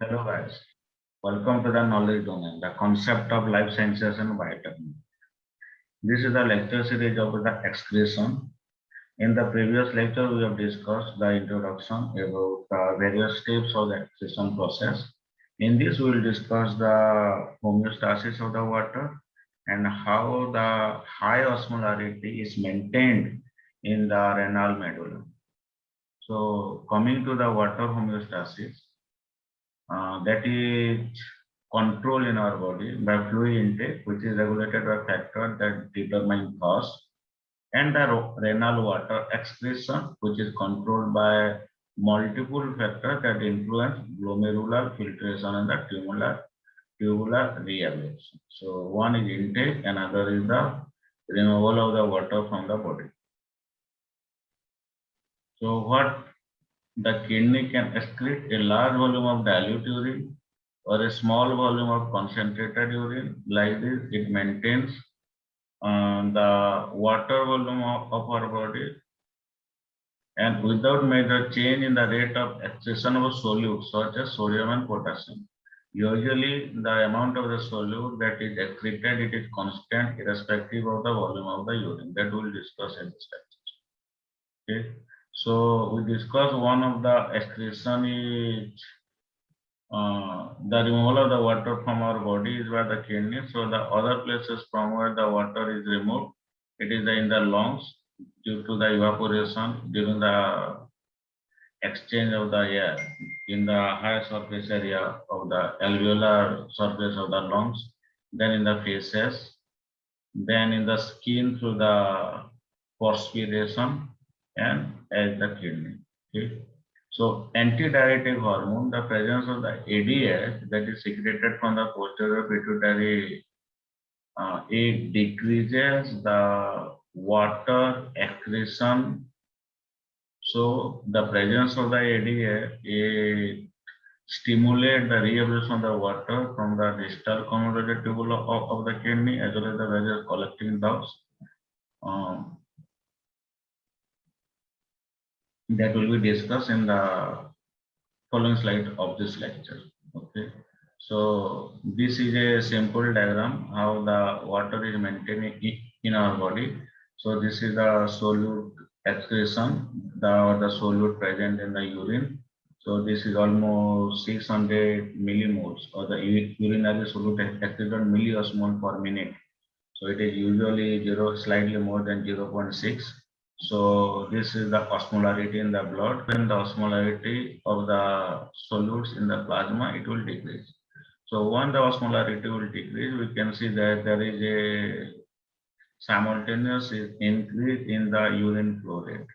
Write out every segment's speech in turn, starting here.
Hello guys, welcome to the knowledge domain, the concept of life sciences and biotechnology. This is the lecture series of the excretion. In the previous lecture, we have discussed the introduction about the various steps of the excretion process. In this, we will discuss the homeostasis of the water and how the high osmolarity is maintained in the renal medulla. So, coming to the water homeostasis, that is control in our body by fluid intake, which is regulated by factors that determine thirst, and the renal water excretion, which is controlled by multiple factors that influence glomerular filtration and the tubular reabsorption. So one is intake, another is the removal of the water from the body. So what the kidney can excrete a large volume of dilute urine or a small volume of concentrated urine. Like this, it maintains the water volume of our body, and without major change in the rate of excretion of solutes such as sodium and potassium. Usually, the amount of the solute that is excreted, it is constant irrespective of the volume of the urine. That we will discuss in this lecture. Okay. So we discuss one of the excretion is the removal of the water from our body is by the kidney. So the other places from where the water is removed, it is in the lungs due to the evaporation during the exchange of the air in the higher surface area of the alveolar surface of the lungs, then in the faces, then in the skin through the perspiration, and as the kidney. Okay. So antidiuretic hormone, the presence of the ADH that is secreted from the posterior pituitary, it decreases the water accretion. So the presence of the ADH it stimulate the reabsorption of the water from the distal convoluted tubule of the kidney as well as the various collecting ducts. Um, that will be discussed in the following slide of this lecture. Okay. So this is a simple diagram how the water is maintained in our body. So this is the solute excretion, the solute present in the urine. So this is almost 600 millimoles, or the urinary solute excreted milliosmol per minute. So it is usually slightly more than 0.6. So this is the osmolarity in the blood. When the osmolarity of the solutes in the plasma, it will decrease. So when the osmolarity will decrease, we can see that there is a simultaneous increase in the urine flow rate.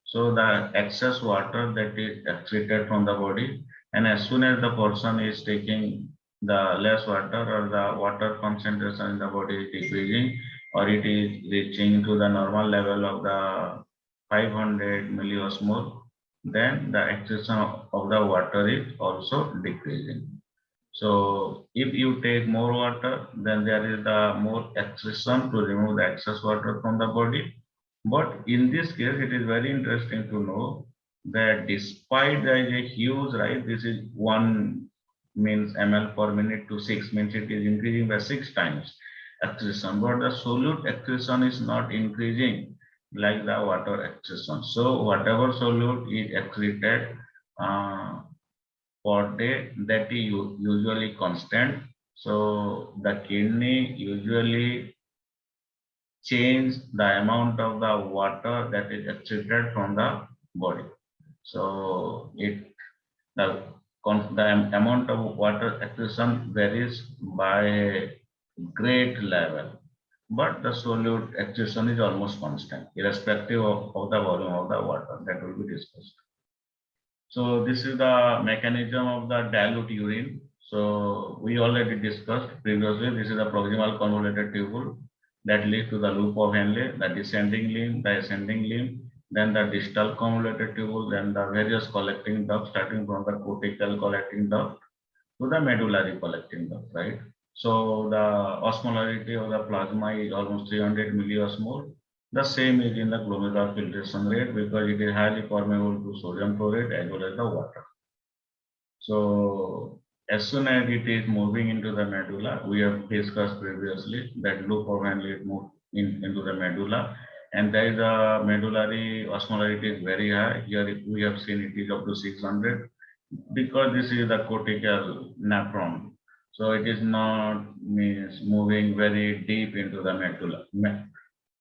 So the excess water that is excreted from the body, and as soon as the person is taking the less water, or the water concentration in the body is decreasing, or it is reaching to the normal level of the 500 milliosmol, then the excretion of the water is also decreasing. So if you take more water, then there is the more excretion to remove the excess water from the body. But in this case, it is very interesting to know that despite there is a huge rise, this is 1 means ml per minute to 6 means it is increasing by 6 times excretion, but the solute excretion is not increasing like the water excretion. So whatever solute is excreted per day, that is usually constant. So the kidney usually change the amount of the water that is excreted from the body. So the amount of water excretion varies by a great level, but the solute excretion is almost constant, irrespective of the volume of the water that will be discussed. So this is the mechanism of the dilute urine. So we already discussed previously, this is the proximal convoluted tubule that leads to the loop of Henle, the descending limb, the ascending limb, then the distal convoluted tubule, then the various collecting ducts starting from the cortical collecting duct to the medullary collecting duct, right? So the osmolarity of the plasma is almost 300 milliosmol. The same is in the glomerular filtration rate because it is highly permeable to sodium chloride as well as the water. So as soon as it is moving into the medulla, we have discussed previously that loop of Henle move into the medulla, and there is a medullary osmolarity is very high. Here we have seen it is up to 600 because this is the cortical nephron. So it is not means moving very deep into the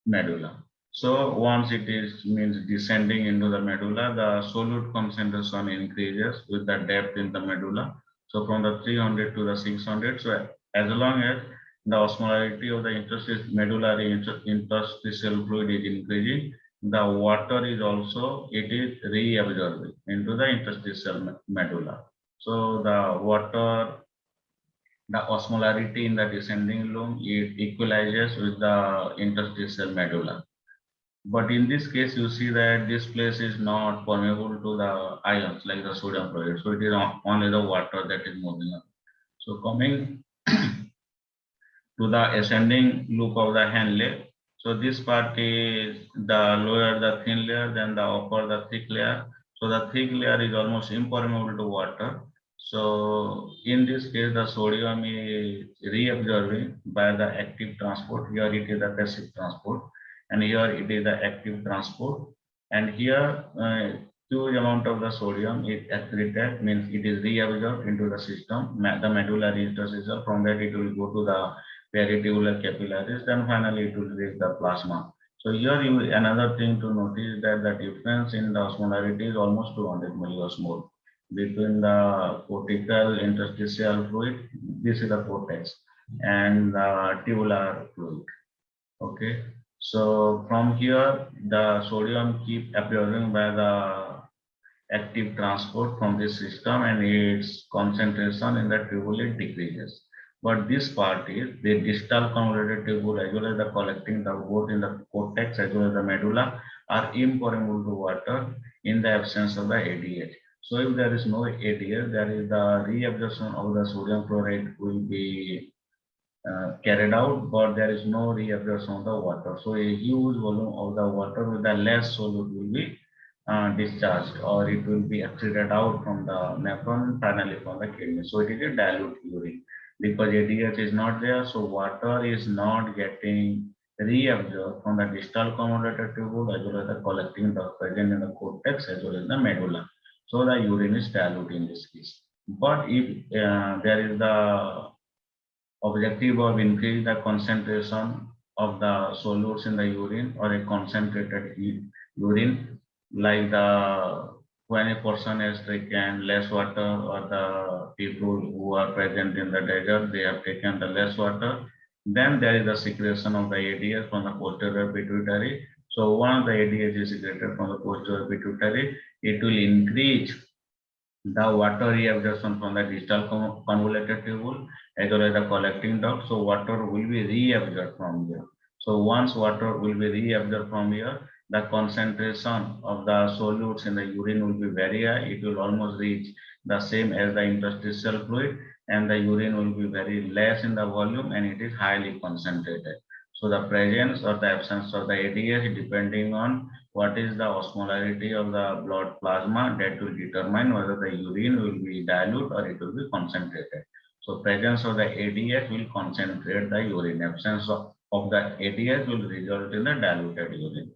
medulla. So once it is means descending into the medulla, the solute concentration increases with the depth in the medulla. So from the 300 to the 600. So as long as the osmolarity of the medullary interstitial fluid is increasing, the water is also it is reabsorbing into the interstitial medulla. So the water, the osmolarity in the descending loom, it equalizes with the interstitial medulla. But in this case, you see that this place is not permeable to the ions like the sodium chloride. So it is only the water that is moving up. So coming to the ascending loop of the Henle. So this part is the lower the thin layer, then the upper the thick layer. So the thick layer is almost impermeable to water. So in this case, the sodium is reabsorbing by the active transport. Here it is the passive transport, and here it is the active transport. And here, huge amount of the sodium is accreted, means it is reabsorbed into the system, the medullary interstitial. From that, it will go to the peritubular capillaries, then finally it will reach the plasma. So here another thing to notice that the difference in the osmolarity is almost 200 milliosmol between the cortical interstitial fluid, this is the cortex, and the tubular fluid. Okay, so from here the sodium keep absorbing by the active transport from this system, and its concentration in the tubule decreases. But this part is the distal convoluted tubule as well as the collecting duct both in the cortex as well as the medulla are impermeable to water in the absence of the ADH. So if there is no ADH, there is the reabsorption of the sodium chloride will be carried out, but there is no reabsorption of the water. So a huge volume of the water with the less solute will be discharged, or it will be excreted out from the nephron, finally from the kidney. So it is a dilute urine because ADH is not there, so water is not getting reabsorbed from the distal convoluted tubule as well as the collecting duct present in the cortex as well as the medulla. So the urine is dilute in this case. But if there is the objective of increase the concentration of the solutes in the urine, or a concentrated urine, like the when a person has taken less water, or the people who are present in the desert, they have taken the less water, then there is the secretion of the ADH from the posterior pituitary. So once the ADH is secreted from the posterior pituitary, it will increase the water reabsorption from the distal convoluted tubule as well as the collecting duct. So water will be reabsorbed from here. So once water will be reabsorbed from here, the concentration of the solutes in the urine will be very high. It will almost reach the same as the interstitial fluid, and the urine will be very less in the volume, and it is highly concentrated. So the presence or the absence of the ADH, depending on what is the osmolarity of the blood plasma, that will determine whether the urine will be dilute or it will be concentrated. So presence of the ADH will concentrate the urine. Absence of the ADH will result in the diluted urine.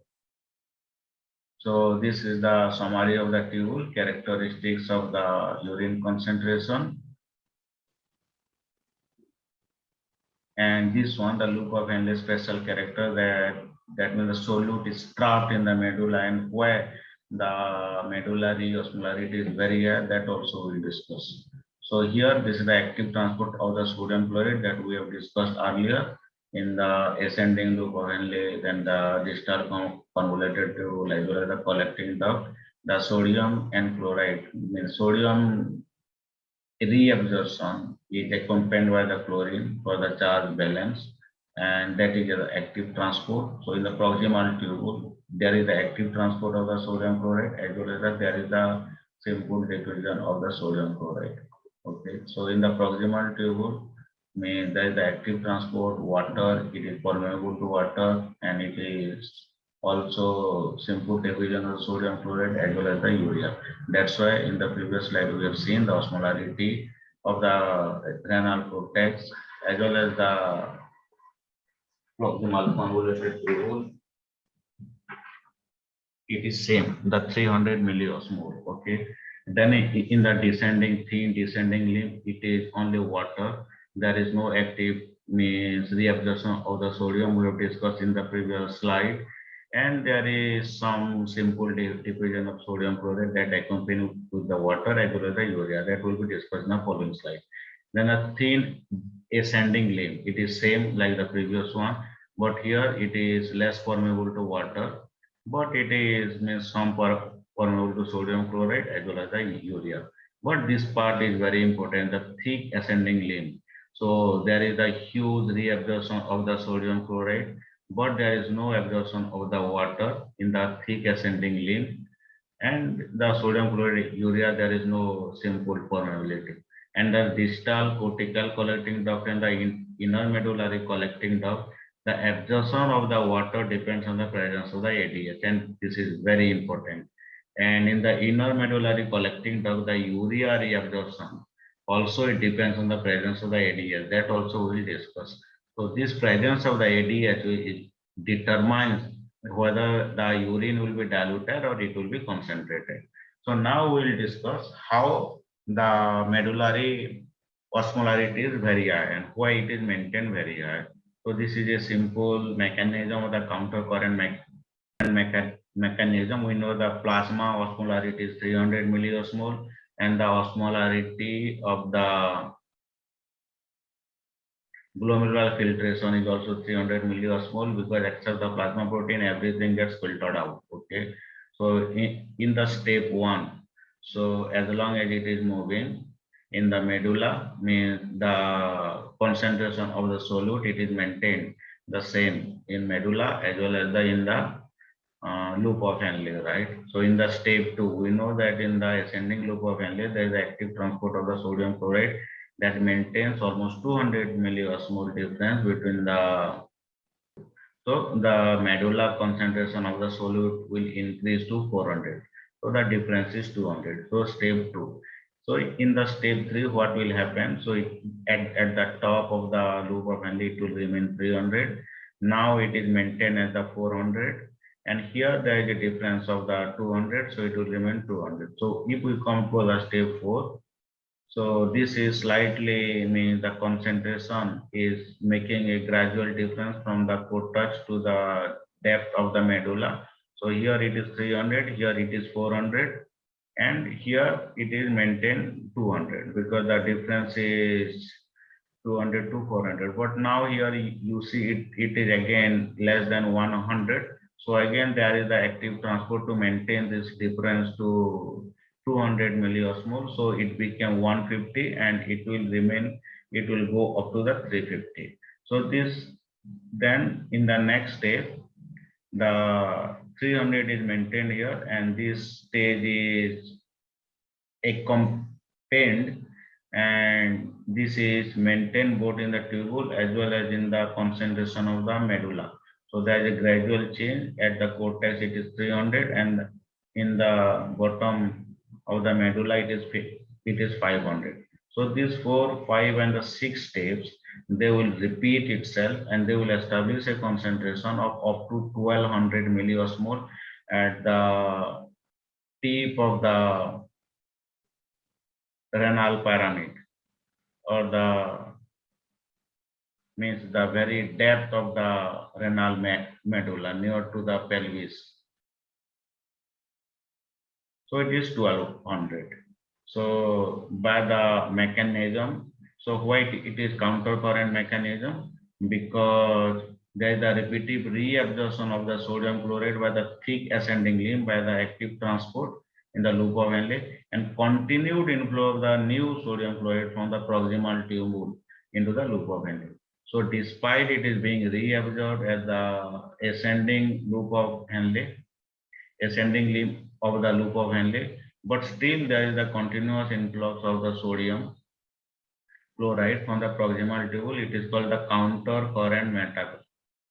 So this is the summary of the tubule, characteristics of the urine concentration. And this one, the loop of Henle special character, that means the solute is trapped in the medulla, and where the medullary osmolarity is very high, that also we discuss. So here, this is the active transport of the sodium chloride that we have discussed earlier in the ascending loop of Henle, then the distal convoluted tubule as well as the collecting duct. The sodium and chloride, means sodium reabsorption is accompanied by the chlorine for the charge balance, and that is the active transport. So in the proximal tubule, there is the active transport of the sodium chloride as well as there is the simple diffusion of the sodium chloride. Okay, so in the proximal tubule, there is the active transport, water, it is permeable to water, and it is also simple diffusion of sodium chloride as well as the urea. That's why in the previous slide we have seen the osmolarity of the renal cortex as well as the proximal convoluted tubule, it is same, the 300 milliosmole. Okay. Then in the descending thin descending limb, it is only water. There is no active means reabsorption of the sodium we have discussed in the previous slide. And there is some simple diffusion of sodium chloride that accompany with the water as well as the urea that will be discussed in the following slide. Then a thin ascending limb, it is same like the previous one, but here it is less permeable to water, but it is means some permeable to sodium chloride as well as the urea. But this part is very important, the thick ascending limb. So there is a huge reabsorption of the sodium chloride, but there is no absorption of the water in the thick ascending limb. And the sodium chloride urea, there is no simple permeability. And the distal cortical collecting duct and the inner medullary collecting duct, the absorption of the water depends on the presence of the ADH, and this is very important. And in the inner medullary collecting duct, the urea reabsorption also it depends on the presence of the ADH. That also we will discuss. So this presence of the ADH determines whether the urine will be diluted or it will be concentrated. So now we will discuss how the medullary osmolarity is very high and why it is maintained very high. So this is a simple mechanism of the counter current mechanism. We know the plasma osmolarity is 300 milliosmole and the osmolarity of the glomerular filtration is also 300 milliosmole, because except the plasma protein, everything gets filtered out. Okay. So in the step 1, so as long as it is moving in the medulla, means the concentration of the solute, it is maintained the same in medulla as well as in the loop of Henle, right? So in the step 2, we know that in the ascending loop of Henle, there is active transport of the sodium chloride that maintains almost 200 milliosmole difference between the, so the medulla concentration of the solute will increase to 400. So the difference is 200. So step 2. So in the step 3, what will happen? So at the top of the loop of Henle, it will remain 300. Now it is maintained at the 400. And here there is a difference of the 200. So it will remain 200. So if we come to the step 4, so this is slightly means the concentration is making a gradual difference from the cortex to the depth of the medulla. So here it is 300, here it is 400, and here it is maintained 200 because the difference is 200 to 400. But now here you see it is again less than 100. So again there is the active transport to maintain this difference to 200 milliosmole. So it became 150 and it will remain, it will go up to the 350. So this, then in the next step, the 300 is maintained here and this stage is accompanied, and this is maintained both in the tubule as well as in the concentration of the medulla. So there is a gradual change. At the cortex it is 300 and in the bottom of the medulla it is 500. So these 4, 5 and the 6 steps, they will repeat itself and they will establish a concentration of up to 1200 milliosmole at the tip of the renal pyramid, or the means the very depth of the renal medulla near to the pelvis. So it is 1200. So by the mechanism, so why it is counter current mechanism? Because there is a repetitive reabsorption of the sodium chloride by the thick ascending limb by the active transport in the loop of Henle, and continued inflow of the new sodium chloride from the proximal tubule into the loop of Henle. So despite it is being reabsorbed at the ascending loop of Henle, ascending limb of the loop of Henle, but still there is a continuous influx of the sodium chloride from the proximal tubule. It is called the counter current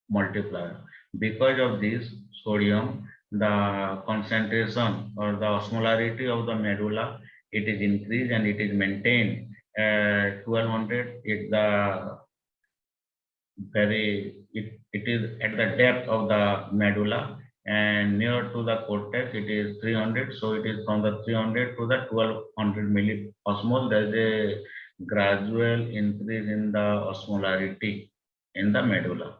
multiplier. Because of this sodium, the concentration or the osmolarity of the medulla, it is increased and it is maintained at 1200. It's the it is at the depth of the medulla, and near to the cortex it is 300. So it is from the 300 to the 1200 milliosmol. There is a gradual increase in the osmolarity in the medulla.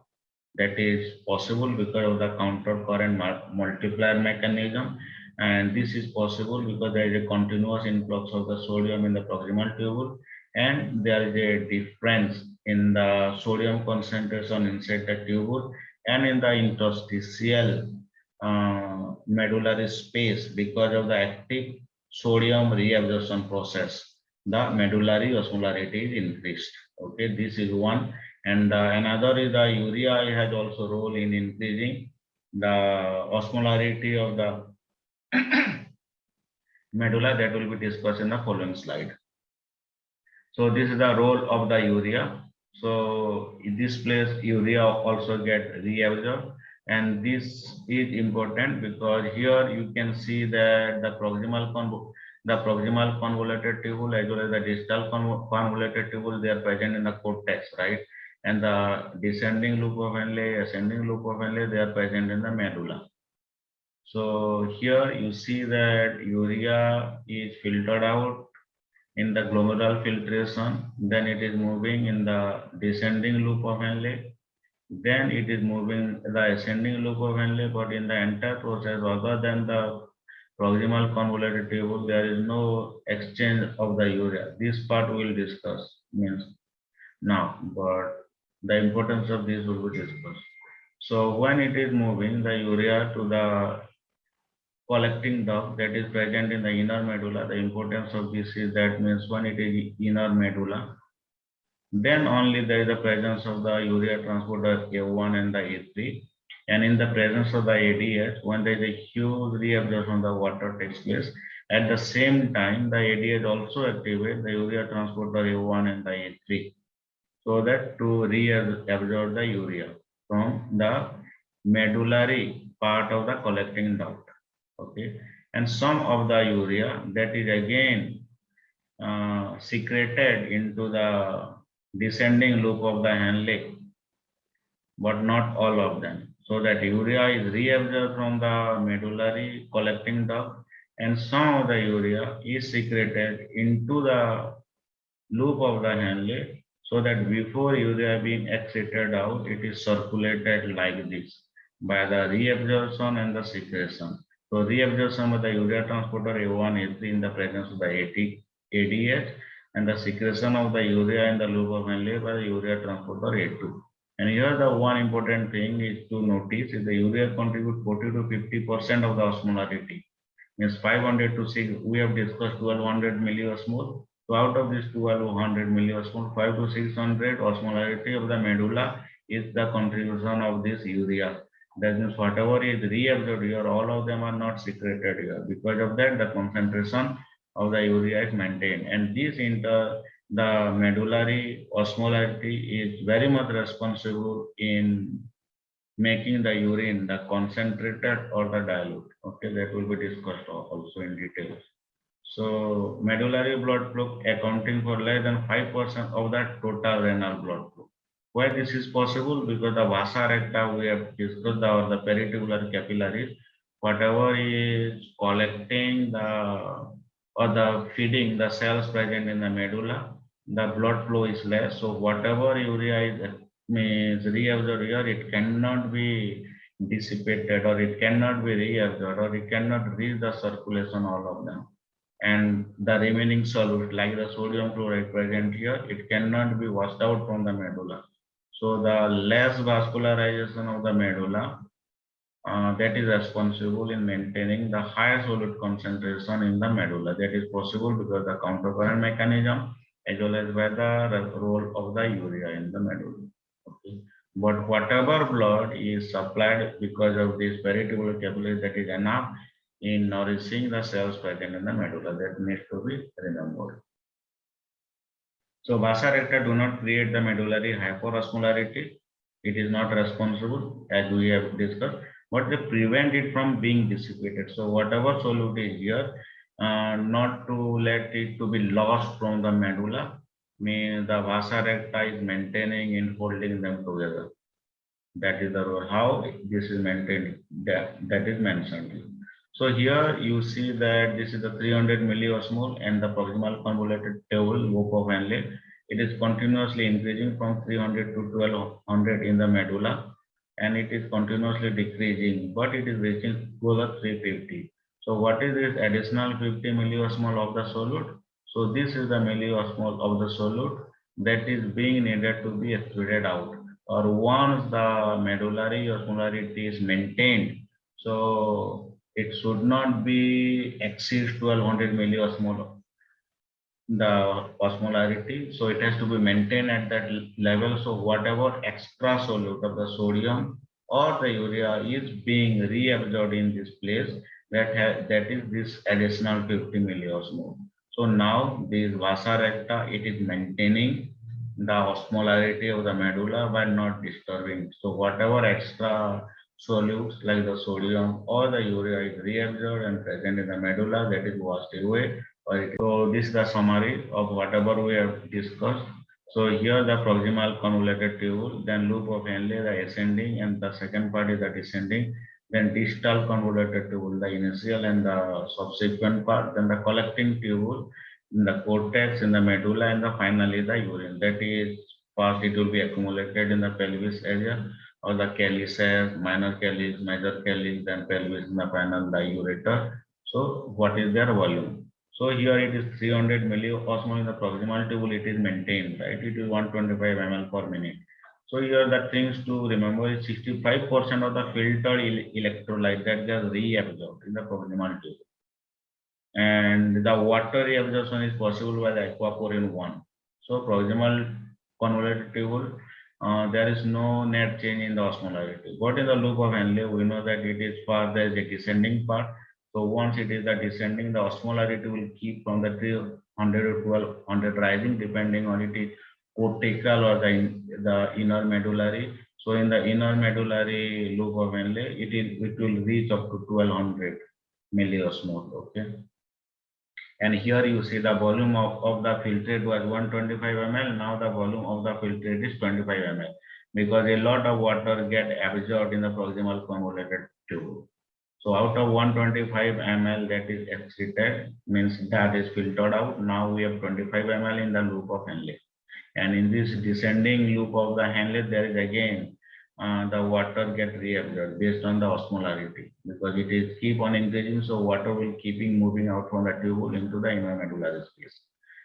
That is possible because of the counter current multiplier mechanism, and this is possible because there is a continuous influx of the sodium in the proximal tubule, and there is a difference in the sodium concentration inside the tubule and in the interstitial medullary space because of the active sodium reabsorption process. The medullary osmolarity is increased. Okay, this is one. And another is the urea has also role in increasing the osmolarity of the medulla, that will be discussed in the following slide. So this is the role of the urea. So in this place, urea also get reabsorbed, and this is important because here you can see that the proximal convoluted tubule as well as the distal convoluted tubule, they are present in the cortex, right? And the descending loop of Henle, ascending loop of Henle, they are present in the medulla. So here you see that urea is filtered out in the glomerular filtration, then it is moving in the descending loop of Henle, then it is moving the ascending loop of Henle, but in the entire process, other than the proximal convoluted tubule, there is no exchange of the urea. This part we will discuss means now, but the importance of this will be discussed. So when it is moving the urea to the collecting duct that is present in the inner medulla, the importance of this is that means when it is inner medulla, then only there is the presence of the urea transporter A1 and the A3. And in the presence of the ADH, when there is a huge reabsorption of the water takes place, at the same time, the ADH also activates the urea transporter A1 and the A3, so that to reabsorb the urea from the medullary part of the collecting duct. Okay, and some of the urea that is again secreted into the descending loop of the Henle, but not all of them. So that urea is reabsorbed from the medullary collecting duct, and some of the urea is secreted into the loop of the Henle, so that before urea being excreted out, it is circulated like this by the reabsorption and the secretion. So reabsorption of the urea transporter A1, A3 in the presence of the ADH, and the secretion of the urea in the loop of Henle by the urea transporter A2. And here the one important thing is to notice is the urea contributes 40 to 50% of the osmolarity. Means 500 to 6, we have discussed 1200 milliosmol. So out of this 1200 milliosmol, 5 to 600 osmolarity of the medulla is the contribution of this urea. That means whatever is reabsorbed here, all of them are not secreted here. Because of that, the concentration of the urea is maintained. And this the medullary osmolarity is very much responsible in making the urine the concentrated or the dilute. Okay, that will be discussed also in detail. So medullary blood flow accounting for less than 5% of the total renal blood flow. Why this is possible? Because the vasa recta we have discussed, or the peritubular capillaries, whatever is collecting the or the feeding the cells present in the medulla, the blood flow is less. So whatever urea is means reabsorbed here, it cannot be dissipated, or it cannot be reabsorbed, or it cannot reach the circulation, all of them. And the remaining solute like the sodium chloride present here, it cannot be washed out from the medulla. So the less vascularization of the medulla that is responsible in maintaining the higher solute concentration in the medulla. That is possible because the countercurrent mechanism as well as by the role of the urea in the medulla. Okay. But whatever blood is supplied because of this peritubular capillary, that is enough in nourishing the cells present in the medulla. That needs to be remembered. So vasa recta do not create the medullary hyperosmolarity. It is not responsible, as we have discussed, but they prevent it from being dissipated. So whatever solute is here, not to let it to be lost from the medulla. Means the vasa recta is maintaining and holding them together. That is the role. How this is maintained, that is mentioned. So here you see that this is the 300 milliosmol and the proximal convoluted table loop of Henle. It is continuously increasing from 300 to 1200 in the medulla, and it is continuously decreasing, but it is reaching to the 350. So what is this additional 50 milliosmol of the solute? So this is the milliosmol of the solute that is being needed to be excreted out, or once the medullary osmolarity is maintained, so it should not be exceed 1200 milliosmol the osmolarity, so it has to be maintained at that level. So whatever extra solute of the sodium or the urea is being reabsorbed in this place, that is this additional 50 milliosmol. So now this vasa recta, it is maintaining the osmolarity of the medulla while not disturbing. So whatever extra solutes like the sodium or the urea is reabsorbed and present in the medulla, that is washed away. So this is the summary of whatever we have discussed. So here the proximal convoluted tubule, then loop of Henle, the ascending, and the second part is the descending, then distal convoluted tubule, the initial and the subsequent part, then the collecting tubule, in the cortex, in the medulla, and the finally the urine. That is, first it will be accumulated in the pelvis area, or the calyces, minor calyx, major calyx, then pelvis, in the final the ureter. So what is their volume? So here it is 300 milliosmol in the proximal tubule, it is maintained, right? It is 125 ml per minute. So here the things to remember is 65% of the filtered electrolyte that gets reabsorbed in the proximal tubule. And the water reabsorption is possible by the aquaporin 1. So proximal convoluted tubule, there is no net change in the osmolarity. But in the loop of Henle, we know that it is far there is a descending part. So once it is the descending, the osmolarity will keep from the 300 to 1200 rising, depending on it is cortical or the inner medullary. So in the inner medullary loop of Henle, it will reach up to 1200 milliosmol. Okay. And here you see the volume of the filtrate was 125 ml. Now the volume of the filtrate is 25 ml, because a lot of water get absorbed in the proximal convoluted tube. So out of 125 ml that is excreted, means that is filtered out. Now we have 25 ml in the loop of Henle. And in this descending loop of the Henle, there is again the water get reabsorbed based on the osmolarity, because it is keep on increasing, so water will keeping moving out from the tubule into the inner medullary space.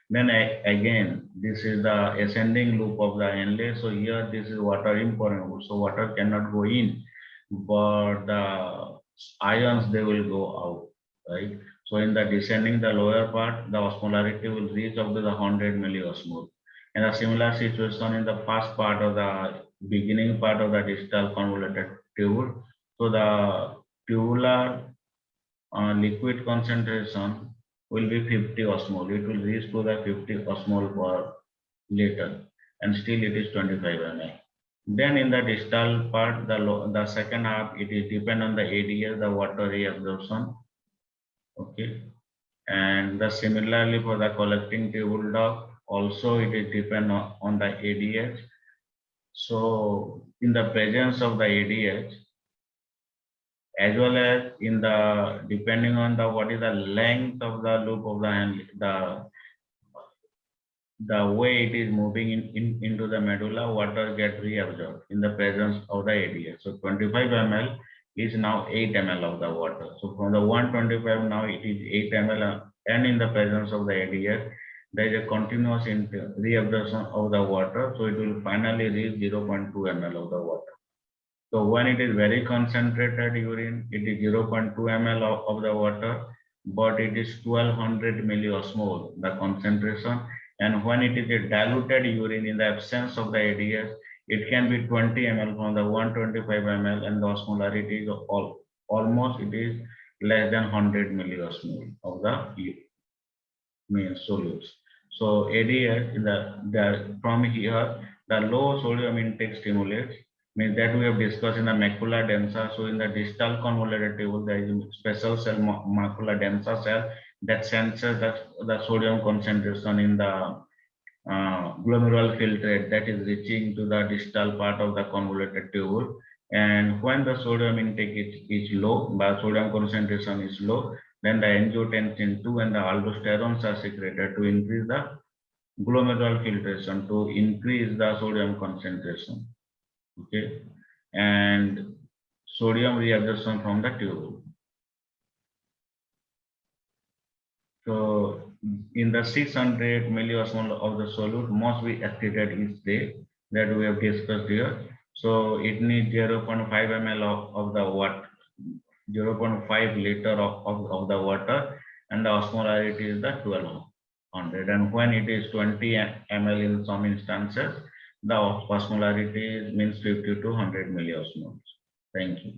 Then again, this is the ascending loop of the Henle. So here this is water impermeable, so water cannot go in, but the ions they will go out, right? So in the descending, the lower part, the osmolarity will reach up to the 100 milliosmol. And a similar situation in the first part of the beginning part of the distal convoluted tubule. So the tubular liquid concentration will be 50 osmol. It will reach to the 50 osmol per liter, and still it is 25 ml. Then in the distal part, the second half, it is depend on the ADS, the water reabsorption. Okay, and the similarly for the collecting tubule duct, also it is depend on the ADH. So in the presence of the ADH, as well as in the depending on the what is the length of the loop of the hand, the way it is moving into the medulla, water get reabsorbed in the presence of the ADH. So 25 ml is now 8 ml of the water. So from the 125 now it is 8 ml, and in the presence of the ADH, there is a continuous reabsorption of the water. So it will finally reach 0.2 ml of the water. So when it is very concentrated urine, it is 0.2 ml of the water, but it is 1200 milliosmol, the concentration. And when it is a diluted urine in the absence of the ADS, it can be 20 ml from the 125 ml, and the osmolarity is almost it is less than 100 milliosmol of the main solutes. So ADS in the from here, the low sodium intake stimulates, means that we have discussed in the macula densa. So in the distal convoluted tubule, there is a special cell, macula densa cell, that senses the sodium concentration in the glomerular filtrate that is reaching to the distal part of the convoluted tubule. And when the sodium intake is low, the sodium concentration is low, then the angiotensin 2 and the aldosterons are secreted to increase the glomerular filtration, to increase the sodium concentration. Okay, and sodium reabsorption from the tubule. So in the 600 milliosmol of the solute must be activated each day, that we have discussed here. So it needs 0.5 ml of the water, 0.5 liter of the water, and the osmolarity is the 1200. And when it is 20 ml in some instances, the osmolarity means 50 to 100 milliosmoles. Thank you.